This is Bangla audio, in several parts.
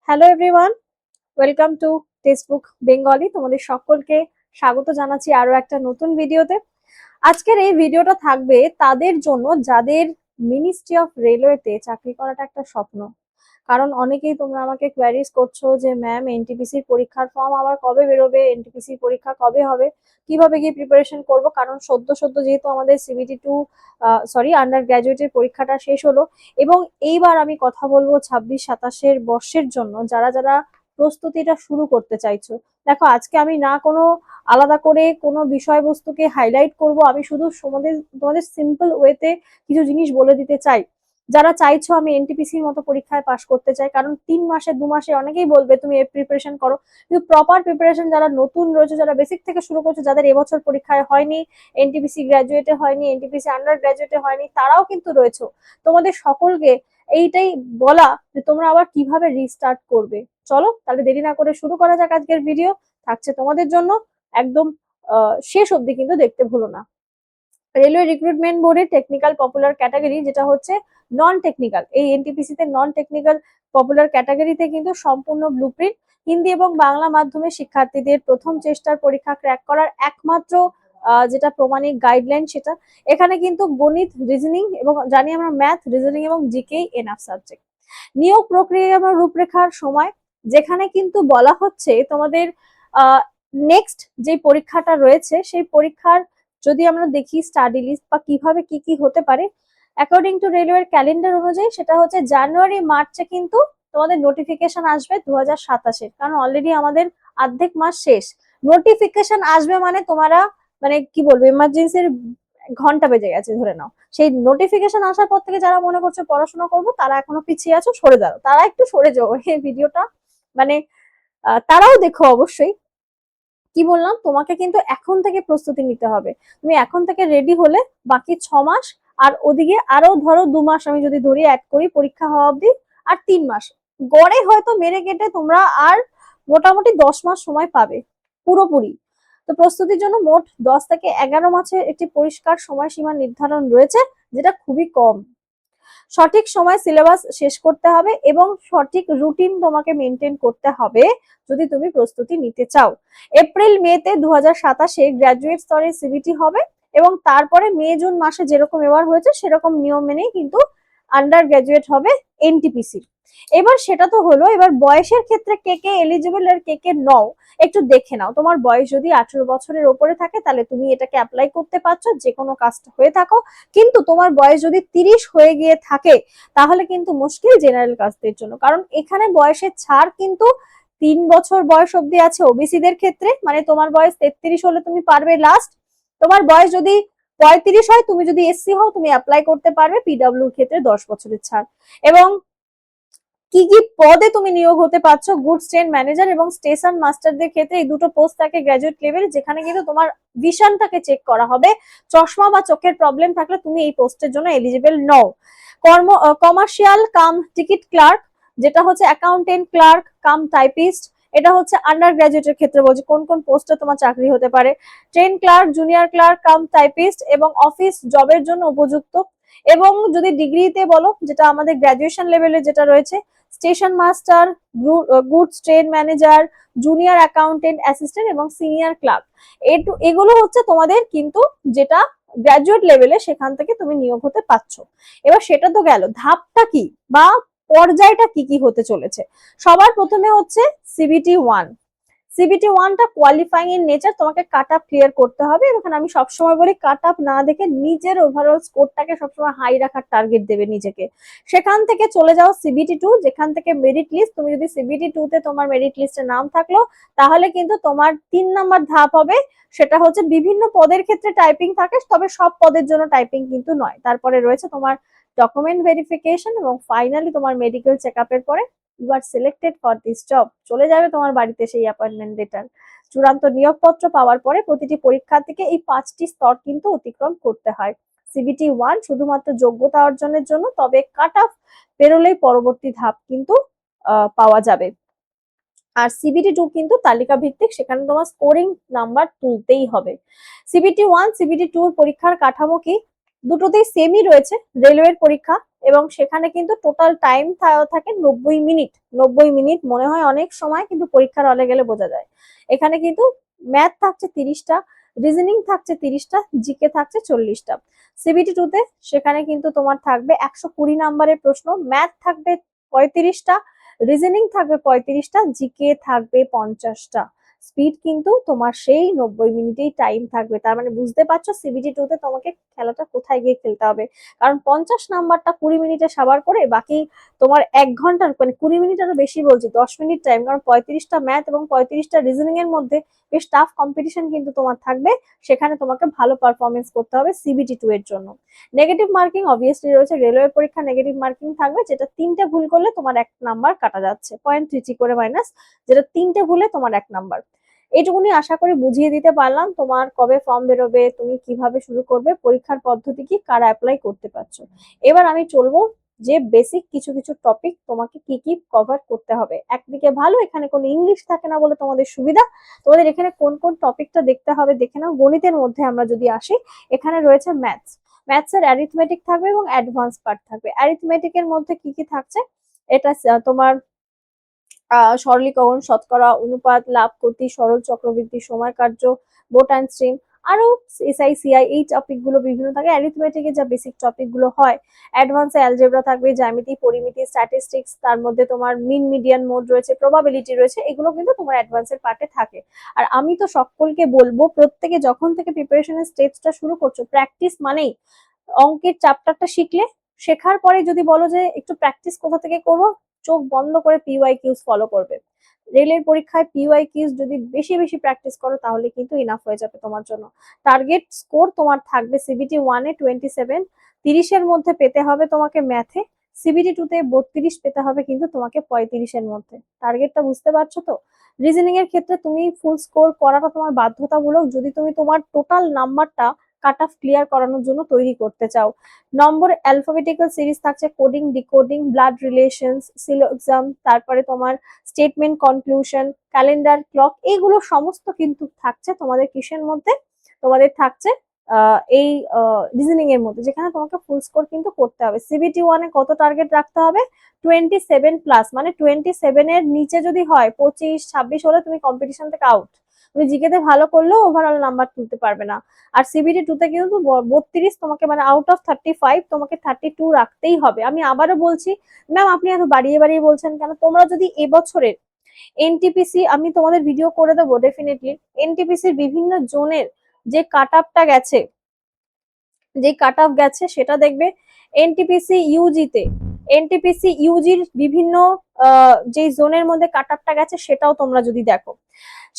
Hello everyone, welcome to textbook Bengali. তোমাদের সকলকে স্বাগত জানাচ্ছি আরো একটা নতুন ভিডিওতে। আজকের এই ভিডিওটা থাকবে তাদের জন্য যাদের মিনিস্ট্রি অফ রেলওয়েতে চাকরি করাটা একটা স্বপ্ন। কারণ অনেকেই তোমরা আমাকে কোয়ারিজ করছো যে ম্যাম এনটিপিসির পরীক্ষার ফর্ম আবার কবে বেরোবে, এনটিপিসির পরীক্ষা কবে হবে, কিভাবে কি প্রিপারেশন করব। কারণ সদ্য সদ্য যেহেতু আমাদের সিবিটি 2 আন্ডার গ্র্যাজুয়েটের পরীক্ষাটা শেষ হলো, এবং এইবার আমি কথা বলবো 26-27 বর্ষের জন্য যারা যারা প্রস্তুতিটা শুরু করতে চাইছো। দেখো, আজকে আমি না কোনো আলাদা করে কোনো বিষয়বস্তুকে হাইলাইট করব, আমি শুধু তোমাদের তোমাদের সিম্পল ওয়েতে কিছু জিনিস বলে দিতে চাই। যারা চাইছো আমি এনটিপিসির মতো পরীক্ষায় পাশ করতে চাই, কারণ 3 মাসে 2 মাসে অনেকেই বলবে তুমি প্রিপারেশন করো, কিন্তু প্রপার প্রিপারেশন যারা নতুন রয়েছে, যারা বেসিক থেকে শুরু করছে, যাদের এবছর পরীক্ষায় হয়নি, এনটিপিসি গ্র্যাজুয়েটে হয়নি, এনটিপিসি আন্ডার গ্র্যাজুয়েটে হয়নি, তারাও কিন্তু রয়েছে। তোমাদের সকলকে এইটাই বলা যে তোমরা আবার কিভাবে রিস্টার্ট করবে। চলো তাহলে দেরি না করে শুরু করা যাক আজকের ভিডিও। থাকছে তোমাদের জন্য একদম শেষ অবধি, কিন্তু দেখতে ভুলো না। রেলওয়ে রিক্রুটমেন্ট বোর্ডের টেকনিক্যাল পপুলার ক্যাটাগরি, যেটা হচ্ছে নন টেকনিক্যাল, এই এনটিপিসি তে নন টেকনিক্যাল পপুলার ক্যাটাগরিতে কিন্তু সম্পূর্ণ ব্লুপ্রিন্ট। হিন্দি এবং বাংলা মাধ্যমে শিক্ষার্থীদের প্রথম চেষ্টার পরীক্ষা ক্র্যাক করার একমাত্র যেটা প্রমাণিক গাইডলাইন সেটা। এখানে কিন্তু গণিত, রিজনিং এবং জানি আমরা ম্যাথ, রিজনিং এবং জিকে এনাফ সাবজেক্ট। নিয়োগ প্রক্রিয়া এবং রূপরেখার সময়, যেখানে কিন্তু বলা হচ্ছে তোমাদের নেক্সট যে পরীক্ষাটা রয়েছে সেই পরীক্ষার যদি আমরা দেখি স্টাডি লিস্ট বা কিভাবে কি কি হতে পারে, অ্যাকর্ডিং টু রেলওয়ের ক্যালেন্ডার অনুযায়ী সেটা হচ্ছে জানুয়ারি মার্চে কিন্তু তোমাদের নোটিফিকেশন আসবে 2027-এর, কারণ অলরেডি আমাদের অর্ধেক মাস শেষ। নোটিফিকেশন আসবে মানে তোমরা মানে কি বলবো, এমার্জেন্সির ঘন্টা বেজে গেছে ধরে নাও। সেই নোটিফিকেশন আসার পর থেকে যারা মনে করছে পড়াশোনা করবো, তারা এখনো পিছিয়ে আছো, সরে দাও, তারা একটু সরে যাও এই ভিডিওটা, মানে তারাও দেখো অবশ্যই। কি বললাম, তোমাকে কিন্তু এখন থেকে প্রস্তুতি নিতে হবে। তুমি এখন থেকে রেডি হলে বাকি 6 মাস, আর ওদিকে আরো ধরো 2 মাস আমি যদি ধরি অ্যাড করি পরীক্ষা হওয়া অব্দি, আর 3 মাস গড়ে হয়তো মেরে কেটে তোমরা আর মোটামুটি 10 মাস সময় পাবে পুরোপুরি। তো প্রস্তুতির জন্য মোট 10 থেকে 11 মাসের একটি পরিষ্কার সময়সীমা নির্ধারণ রয়েছে, যেটা খুবই কম। সঠিক সময় সিলেবাস শেষ করতে হবে এবং সঠিক রুটিন তোমাকে মেনটেন করতে হবে যদি তুমি প্রস্তুতি নিতে চাও। এপ্রিল মেতে 2027-এ গ্র্যাজুয়েট স্তরের সিবিটি হবে, এবং তারপরে মে জুন মাসে যেরকম এবার হয়েছে সেরকম নিয়ম মেনেই কিন্তু আন্ডার গ্র্যাজুয়েট হবে এনটিপিসি। এবার সেটা তো হলো, এবার বয়সের ক্ষেত্রে কে কে এলিজিবল আর কে কে নও একটু দেখে নাও। তোমার বয়স যদি 18 বছরের ওপরে থাকে তাহলে তুমি এটাকে অ্যাপ্লাই করতে পারছো, যে কোনো কাস্ট হয়ে থাকো। কিন্তু তোমার বয়স যদি 30 হয়ে গিয়ে থাকে তাহলে কিন্তু মুশকিল জেনারেল কাস্টদের জন্য, কারণ এখানে বয়সের ছাড় কিন্তু 3 বছর বয়স অব্দি আছে ওবিসিদের ক্ষেত্রে। মানে তোমার বয়স 33 হলে তুমি পারবে লাস্ট। তোমার বয়স যদি 35 হয়, তুমি যদি এসসি হও, তুমি অ্যাপ্লাই করতে পারবে পিডব্লিউর ক্ষেত্রে 10 বছরের ছাড়। এবং কি কি পদে তুমি নিয়োগ হতে পারছো, গুডস ট্রেন ম্যানেজার এবং স্টেশন মাস্টারদের ক্ষেত্রে এই দুটো পোস্ট থাকে গ্র্যাজুয়েট লেভেল, যেখানে কিন্তু তোমার ভিশনটাকে চেক করা হবে। চশমা বা চোখের প্রবলেম থাকলে তুমি এই পোস্টের জন্য এলিজিবল নও। কমার্শিয়াল কাম টিকিট ক্লার্ক, যেটা হচ্ছে অ্যাকাউন্টেন্ট ক্লার্ক কাম টাইপিস্ট, এটা হচ্ছে আন্ডার গ্র্যাজুয়েটের ক্ষেত্রে বলছি কোন কোন পোস্টে তোমার চাকরি হতে পারে। Train clerk, junior clerk cum typist এবং অফিস জবের জন্য উপযুক্ত। এবং যদি ডিগ্রিতে বলো, যেটা আমাদের গ্র্যাজুয়েশন লেভেলে যেটা রয়েছে, station master, goods train manager, junior accountant assistant এবং সিনিয়র ক্লার্ক। এগুলো হচ্ছে তোমাদের কিন্তু যেটা গ্র্যাজুয়েট লেভেলে, সেখান থেকে তুমি নিয়োগ হতে পারছো। এবার সেটা তো গেল, ধাপটা কি বা পর্যায়টা কি কি হতে চলেছে। সবার প্রথমে হচ্ছে সিবিটি 1। সিবিটি 1টা কোয়ালিফাইং ইন নেচার, তোমাকে কাট আপ ক্লিয়ার করতে হবে। এখানে আমি সবসময় বলি কাট আপ না দেখে নিজের ওভারঅল স্কোরটাকে সবসময় হাই রাখার টার্গেট দেবে নিজেকে। সেখান থেকে চলে যাও সিবিটি 2, যেখান থেকে মেরিট লিস্ট। তুমি যদি সিবিটি 2 তে তোমার মেরিট লিস্টে নাম থাকলো, তাহলে কিন্তু তোমার 3 নম্বর ধাপ হবে, সেটা হচ্ছে বিভিন্ন পদের ক্ষেত্রে টাইপিং থাকে, তবে সব পদের জন্য টাইপিং কিন্তু নয়। তারপরে রয়েছে তোমার ডকুমেন্ট ভেরিফিকেশন এবং ফাইনালি তোমার মেডিকেল চেক আপের পরে you are selected for this job, চলে যাবে তোমার বাড়িতে সেই অ্যাপয়েন্টমেন্ট লেটার। চূড়ান্ত নিয়োগপত্র পাওয়ার পরে প্রতিটি পরীক্ষার্থীকে এই 5টি স্তর কিন্তু অতিক্রম করতে হয়। সিবিটি 1 শুধুমাত্র যোগ্যতা অর্জনের জন্য, তবে কাট অফ বেরোলেই পরবর্তী ধাপ কিন্তু পাওয়া যাবে। আর সিবিটি 2 কিন্তু তালিকা ভিত্তিক, সেখানে তোমার স্কোরিং নাম্বার তুলতেই হবে। সিবিটি 1 সিবিটি 2 পরীক্ষার কাঠামো কি, দুটোতেই সেমই রয়েছে। রেলওয়ের পরীক্ষা এবং সেখানে কিন্তু টোটাল টাইম থাকে 90 মিনিট। 90 মিনিট মনে হয় অনেক সময়, কিন্তু পরীক্ষার হলে গেলে বোঝা যায়। এখানে কিন্তু ম্যাথ থাকছে 30টা, রিজনিং থাকছে 30টা, জিকে থাকছে 40টা। সিবিটি 2 তে সেখানে কিন্তু তোমার থাকবে 120 নাম্বারের প্রশ্ন, ম্যাথ থাকবে 35টা, রিজনিং থাকবে 35টা, জিকে থাকবে 50টা। স্পিড কিন্তু তোমার সেই 90 মিনিটেই টাইম থাকবে। তার মানে বুঝতে পারছো সিবিটি 2 তে তোমাকে খেলাটা কোথায় গিয়ে খেলতে হবে। কারণ 50 নাম্বারটা 20 মিনিটে সাবার করে, বাকি তোমার 1 ঘন্টার মানে 20 মিনিট আরো বেশি বলছি, 10 মিনিট টাইম, কারণ 35টা ম্যাথ এবং 35টা রিজনিং এর মধ্যে বেশ টাফ কম্পিটিশন কিন্তু তোমার থাকবে। সেখানে তোমাকে ভালো পারফরমেন্স করতে হবে সিবিটি 2 এর জন্য। নেগেটিভ মার্কিং অবভিয়াসলি রয়েছে, রেলওয়ে পরীক্ষা নেগেটিভ মার্কিং থাকবে, যেটা 3টে ভুল করলে তোমার 1 নাম্বার কাটা যাচ্ছে, 0.33 করে মাইনাস, যেটা 3টে ভুলে তোমার 1 নাম্বার। এইটুকুনি আশা করি বুঝিয়ে দিতে পারলাম। তোমার কবে ফর্ম বেরোবে, তুমি কিভাবে শুরু করবে, পরীক্ষার পদ্ধতি কি, কারা অ্যাপ্লাই করতে পারছো। এবার আমি চলবো যে বেসিক কিছু কিছু টপিক তোমাকে কি কি কভার করতে হবে। একদিকে ভালো, এখানে কোনো ইংলিশ থাকে না বলে তোমাদের সুবিধা। তোমাদের এখানে কোন কোন টপিকটা দেখতে হবে দেখে নাও। গণিতের মধ্যে আমরা যদি আসি, এখানে রয়েছে ম্যাথস। ম্যাথসের অ্যারিথমেটিক থাকবে এবং অ্যাডভান্স পার্ট থাকবে। অ্যারিথমেটিকের মধ্যে কি কি থাকছে, এটা তোমার সরলীকরণ, শতকরা, অনুপাত, লাভ ক্ষতি, সরল চক্রবৃদ্ধি, সময় কার্য, বোট অ্যান্ড স্ট্রিম, আরো এসআই সিআই, এই টপিক গুলো বিভিন্ন থাকে। অ্যারিথমেটিকে যা বেসিক টপিক গুলো হয়। অ্যাডভান্সে অ্যালজেব্রা থাকবে, জ্যামিতি, পরিমিতি, স্ট্যাটিস্টিক্স, তার মধ্যে তোমার মিন মিডিয়ান মোড রয়েছে, প্রবাবিলিটি রয়েছে, এগুলো কিন্তু তোমার অ্যাডভান্সের পার্টে থাকে। আর আমি তো সকলকে বলবো, প্রত্যেকে যখন থেকে প্রিপারেশনের স্টেজটা শুরু করছো, প্র্যাকটিস মানেই অঙ্কের চ্যাপ্টারটা শিখলে, শেখার পরে যদি বলো যে একটু প্র্যাকটিস কোথা থেকে করবো, চোখ বন্ধ করে পিওয়াই কিউজ ফলো করবে। রেলের পরীক্ষায় পিওয়াই কিউজ যদি বেশি বেশি প্র্যাকটিস করো, তাহলে কিন্তু ইনাফ হয়ে যাবে তোমার জন্য। টার্গেট স্কোর তোমার থাকবে সিবিটি 1-এ 27, 30-এর মধ্যে পেতে হবে তোমাকে ম্যাথে। সিবিটি 2-তে 32 পেতে হবে কিন্তু তোমাকে 35-এর মধ্যে। টার্গেটটা বুঝতে পারছো তো। রিজনিং এর ক্ষেত্রে তুমি ফুল স্কোর করাটা তোমার বাধ্যতামূলক, যদি তুমি তোমার টোটাল নাম্বারটা কাট অফ ক্লিয়ার করানোর জন্য তৈরি করতে চাও। নম্বর অ্যালফাবেটিক্যাল সিরিজ থাকছে, coding, decoding, blood relations, syllogism, তারপরে তোমার স্টেটমেন্ট, কনক্লুশন, ক্যালেন্ডার, ক্লক, এইগুলো সমস্ত কিন্তু থাকছে তোমাদের কিসের মধ্যে, তোমাদের থাকছে এই রিজনিং এর মধ্যে, যেখানে তোমাকে ফুল স্কোর কিন্তু করতে হবে। সিবিটি 1-এ কত টার্গেট রাখতে হবে, 27+, মানে 27-এর নিচে যদি হয়, 25-26 হলে তুমি কম্পিটিশন থেকে আউট। তুমি জিকেতে ভালো করলেও ওভারঅল নাম্বার তুলতে পারবে না। আর সিবিটি 2-তে কিন্তু 32 তোমাকে, মানে আউট অফ 35 তোমাকে 32 রাখতেই হবে। আমি আবারও বলছি, ম্যাম আপনি এত বাড়িয়ে বাড়িয়ে বলছেন কেন। তোমরা যদি এবছরের এনটিপিসি, আমি তোমাদের ভিডিও করে দেবো ডেফিনেটলি, এনটিপিসির বিভিন্ন জোনের যে কাট আপটা গেছে, যে কাট অফ গেছে সেটা দেখবে। এনটিপিসি ইউজিতে, এনটিপিসি ইউজির বিভিন্ন যে জোনের মধ্যে কাট আপটা গেছে সেটাও তোমরা যদি দেখো।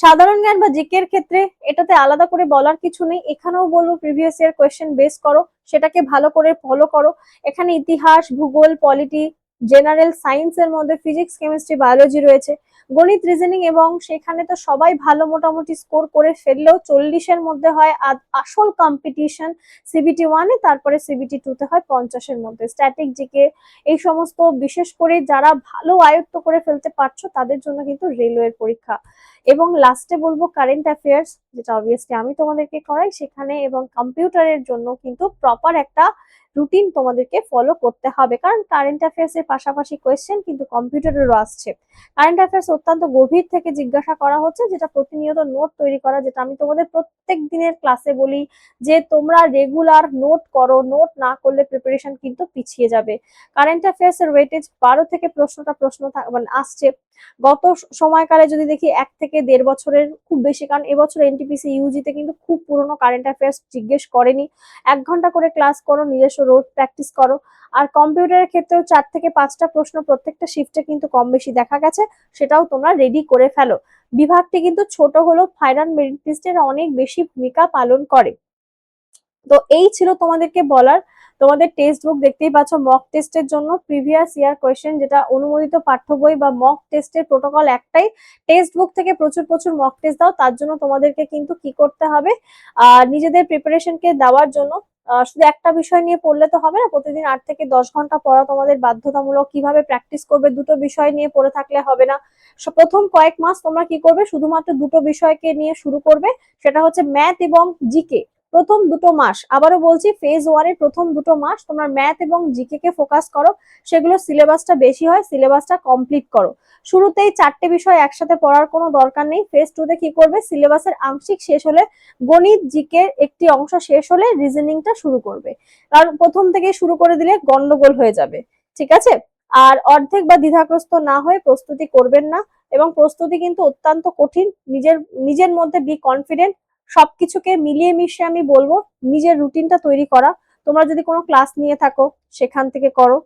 সাধারণ জ্ঞান বা জিকের ক্ষেত্রে এটাতে আলাদা করে বলার কিছু নেই, এখানেও বলবো প্রিভিয়াস ইয়ার কোয়েশ্চেন বেস করো, সেটাকে ভালো করে ফলো করো। এখানে ইতিহাস, ভূগোল, পলিটি, জেনারেল সায়েন্সের মধ্যে ফিজিক্স, কেমিস্ট্রি, বায়োলজি রয়েছে, গণিত, রিজনিং, এবং সেখানে তো সবাই ভালো মোটামুটি স্কোর করে ফেললেও 40-এর মধ্যে হয় আসল কম্পিটিশন সিবিটি 1-এ, তারপরে সিবিটি 2-তে হয় 50-এর মধ্যে। স্ট্যাটিক, জিকে, এই সমস্ত বিশেষ করে যারা ভালো আয়ত্ত করে ফেলতে পারছো তাদের জন্য কিন্তু রেলওয়ের পরীক্ষা। এবং লাস্টে বলবো কারেন্ট অ্যাফেয়ার্স, যেটা অবভিয়াসলি আমি তোমাদেরকে করাই সেখানে, এবং কম্পিউটারের জন্য কিন্তু প্রপার একটা রুটিন তোমাদেরকে ফলো করতে হবে, কারণ কারেন্ট অ্যাফেয়ার্স এর পাশাপাশি কোয়েশ্চেন কিন্তু কম্পিউটারেরও আসছে। কারেন্ট অ্যাফেয়ার্স অত্যন্ত গভীর থেকে জিজ্ঞাসা করা হচ্ছে, যেটা প্রতিনিয়ত নোট তৈরি করা, যেটা আমি তোমাদের প্রত্যেক দিনের ক্লাসে বলি যে তোমরা রেগুলার নোট করো, নোট না করলে প্রিপারেশন কিন্তু পিছিয়ে যাবে। কারেন্ট অ্যাফেয়ার্স এর ওয়েটেজ 12 থেকে প্রশ্ন মানে আসছে। গত সময়কালে যদি দেখি 1 থেকে 1.5 বছরের খুব বেশি, কারণ এবছর এনটিপিসি ইউজিতে কিন্তু খুব পুরনো কারেন্ট অ্যাফেয়ার্স জিজ্ঞেস করেনি। 1 ঘন্টা করে ক্লাস করো, নিজস্ব রোড প্র্যাকটিস করো। আর কম্পিউটারের ক্ষেত্রেও 4 থেকে 5টা প্রশ্ন প্রত্যেকটা শিফটে কিন্তু কম বেশি দেখা গেছে, সেটাও তোমরা রেডি করে ফেলো। বিভাগটি কিন্তু ছোট হলেও ফাইনাল মেরিট লিস্টের অনেক বেশি ভূমিকা পালন করে। তো এই ছিল তোমাদেরকে বলার। তোমাদের টেক্সট বুক দেখতেই পাচ্ছ, মক টেস্টের জন্য প্রিভিয়াস ইয়ার কোয়েশ্চেন, যেটা অনুমোদিত পাঠ্য বই বা মক টেস্টের প্রোটোকল একটাই, টেক্সট বুক থেকে প্রচুর প্রচুর মক টেস্ট দাও। তার জন্য তোমাদেরকে কিন্তু কি করতে হবে, নিজেদের প্রিপারেশনকে দেওয়ার জন্য শুধু একটা বিষয় নিয়ে পড়লে তো হবে না, প্রতিদিন 8 থেকে 10 ঘন্টা পড়া তোমাদের বাধ্যতামূলক। কিভাবে প্র্যাকটিস করবে, দুটো বিষয় নিয়ে পড়ে থাকলে হবে না। প্রথম কয়েক মাস তোমরা কি করবে, শুধুমাত্র দুটো বিষয়কে নিয়ে শুরু করবে, সেটা হচ্ছে ম্যাথ এবং জিকে। প্রথম দুটো মাস, আবারও বলছি, ফেজ 1 এর প্রথম দুটো মাস তোমরা ম্যাথ এবং জিকে কে ফোকাস করো, সেগুলো সিলেবাসটা বেশি হয়, সিলেবাসটা কমপ্লিট করো। শুরুতেই 4টে বিষয় একসাথে পড়ার কোনো দরকার নেই। ফেজ 2 তে কি করবে, সিলেবাসের আংশিক শেষ হলে, গণিত জিকে একটি অংশ শেষ হলে রিজনিংটা শুরু করবে, কারণ প্রথম থেকে শুরু করে দিলে গন্ডগোল হয়ে যাবে, ঠিক আছে? আর অর্ধেক বা দ্বিধাগ্রস্ত না হয়ে প্রস্তুতি করবেন না, এবং প্রস্তুতি কিন্তু অত্যন্ত কঠিন। নিজের নিজের মধ্যে বি কনফিডেন্ট। সবকিছুকে মিলিয়ে মিশিয়ে আমি বলবো নিজের রুটিনটা তৈরি করা। তোমরা যদি কোনো ক্লাস নিয়ে থাকো সেখান থেকে করো,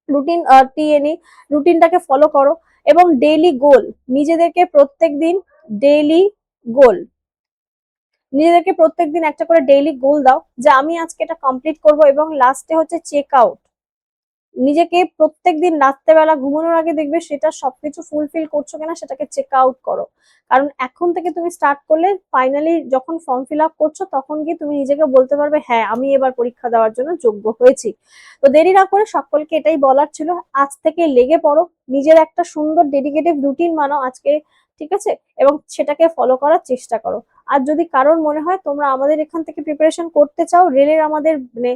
রুটিন টিএনই রুটিনটাকে ফলো করো, এবং ডেইলি গোল, নিজেদেরকে প্রত্যেকদিন ডেইলি গোল নিজেদেরকে প্রত্যেকদিন একটা করে ডেইলি গোল দাও যে আমি আজকে এটা কমপ্লিট করব, এবং লাস্টে হচ্ছে চেক আউট। নিজেকে প্রত্যেকদিন রাত্রেবেলা ঘুমানোর আগে দেখবে সেটা সবকিছু ফুলফিল করছো কিনা সেটাকে চেক আউট করো। কারণ এখন থেকে তুমি স্টার্ট করলে ফাইনালি যখন ফর্ম ফিল আপ করছো তখন গিয়ে তুমি নিজেকে বলতে পারবে হ্যাঁ আমি এবার পরীক্ষা দেওয়ার জন্য যোগ্য হয়েছি। তো দেরি না করে সকলকে এটাই বলার ছিল, আজ থেকে লেগে পড়ো, নিজের একটা সুন্দর ডেডিকেটিভ রুটিন বানাও আজকে, ঠিক আছে? এবং সেটাকে ফলো করার চেষ্টা করো। আর যদি কারোর মনে হয় তোমরা আমাদের এখান থেকে প্রিপারেশন করতে চাও, রেলের আমাদের মানে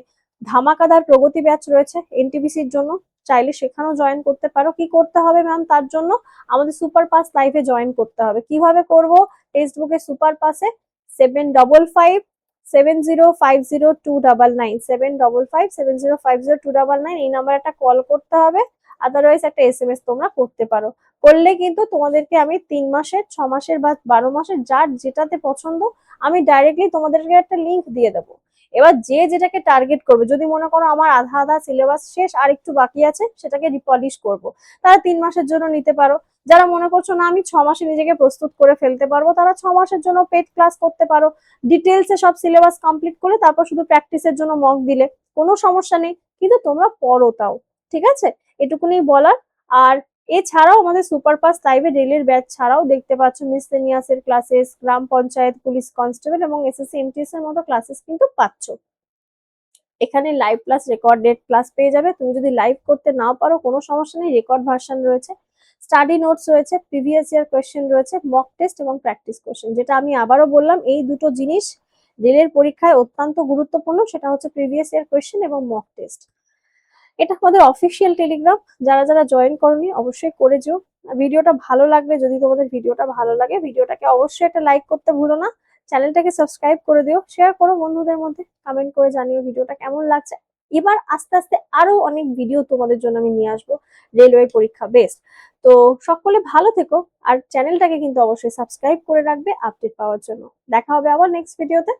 ধামাকাদার প্রগতি ব্যাচ রয়েছে এনটিপিসির জন্য, চাইলে সেখানেও জয়েন করতে পারো। কি করতে হবে ম্যাম তার জন্য, আমাদের সুপার পাস লাইভে জয়েন করতে হবে। কিভাবে করব, টেক্সট বুকে সুপার পাসে 7557050299 7557050299 এই নাম্বার একটা কল করতে হবে, আদারওয়াইজ একটা এসএমএস তোমরা করতে পারো। করলে কিন্তু তোমাদেরকে আমি 3 মাসের, 6 মাসের বা 12 মাসের যার যেটাতে পছন্দ আমি ডাইরেক্টলি তোমাদেরকে একটা লিঙ্ক দিয়ে দেবো। এবার যে যেটাকে টার্গেট করবে, যদি মনে করো আমার আধা আধা সিলেবাস শেষ আর একটু বাকি আছে সেটাকে রিপলিশ করব, তারা 3 মাসের জন্য নিতে পারো। যারা মনে করছো না আমি 6 মাসে নিজেকে প্রস্তুত করে ফেলতে পারবো, তারা 6 মাসের জন্য পেড ক্লাস করতে পারো। ডিটেলসে সব সিলেবাস কমপ্লিট করে তারপর শুধু প্র্যাকটিসের জন্য মক দিলে কোনো সমস্যা নেই, কিন্তু তোমরা পড়ো তাও, ঠিক আছে? এটুকুনি বলার। আর এছাড়াও আমাদের সুপার পাস লাইভে রেলের ব্যাচ ছাড়াও দেখতে পাচ্ছ মিসলেনিয়াসের ক্লাসেস, গ্রাম পঞ্চায়েত, পুলিশ কনস্টেবল এবং এসএসসি এমটিএস এর মতো ক্লাসেস কিন্তু পাচ্ছ। এখানে লাইভ প্লাস রেকর্ডেড ক্লাস পেয়ে যাবে। তুমি যদি লাইভ করতে নাও পারো কোনো সমস্যা নেই, রেকর্ড ভার্সন রয়েছে, স্টাডি নোটস রয়েছে, প্রিভিয়াস ইয়ার কোয়েশ্চেন রয়েছে, মক টেস্ট এবং প্র্যাকটিস কোয়েশ্চেন। যেটা আমি আবারও বললাম, এই দুটো জিনিস রেলের পরীক্ষায় অত্যন্ত গুরুত্বপূর্ণ, সেটা হচ্ছে প্রিভিয়াস ইয়ার কোয়েশ্চেন এবং মক টেস্ট। এটা আমাদের অফিসিয়াল টেলিগ্রাম, যারা যারা জয়েন করনি অবশ্যই করে যেও। ভিডিওটা ভালো লাগবে, যদি তোমাদের ভিডিওটা ভালো লাগে ভিডিওটাকে অবশ্যই একটা লাইক করতে ভুলো না, চ্যানেলটাকে সাবস্ক্রাইব করে দিও, শেয়ার করো বন্ধুদের মধ্যে, কমেন্ট করে জানিও ভিডিওটা কেমন লাগছে। এবার আস্তে আস্তে আরো অনেক ভিডিও তোমাদের জন্য আমি নিয়ে আসবো রেলওয়ে পরীক্ষা বেস্ট। তো সকলে ভালো থেকো, আর চ্যানেলটাকে কিন্তু অবশ্যই সাবস্ক্রাইব করে রাখবে আপডেট পাওয়ার জন্য। দেখা হবে আবার নেক্সট ভিডিওতে।